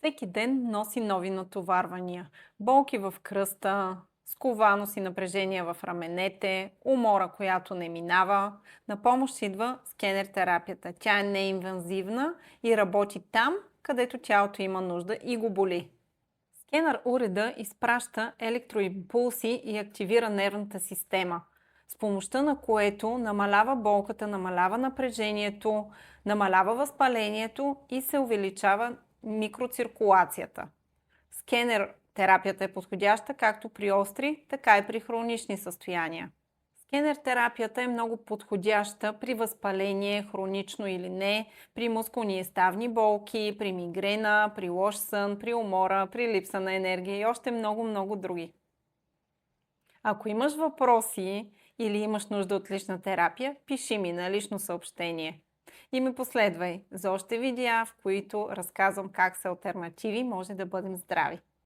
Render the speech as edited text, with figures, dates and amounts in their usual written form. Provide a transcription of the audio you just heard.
Всеки ден носи нови натоварвания. Болки в кръста, скованост и напрежение в раменете, умора, която не минава. На помощ идва скенер терапията. Тя е неинвазивна и работи там, където тялото има нужда и го боли. Скенер уреда изпраща електроимпулси и активира нервната система, с помощта на което намалява болката, намалява напрежението, намалява възпалението и се увеличава микроциркулацията. Скенер терапията е подходяща както при остри, така и при хронични състояния. Скенер терапията е много подходяща при възпаление, хронично или не, при мускулни и ставни болки, при мигрена, при лош сън, при умора, при липса на енергия и още много други. Ако имаш въпроси или имаш нужда от лична терапия, пиши ми на лично съобщение. И ме последвай за още видеа, в които разказвам как с алтернативи може да бъдем здрави.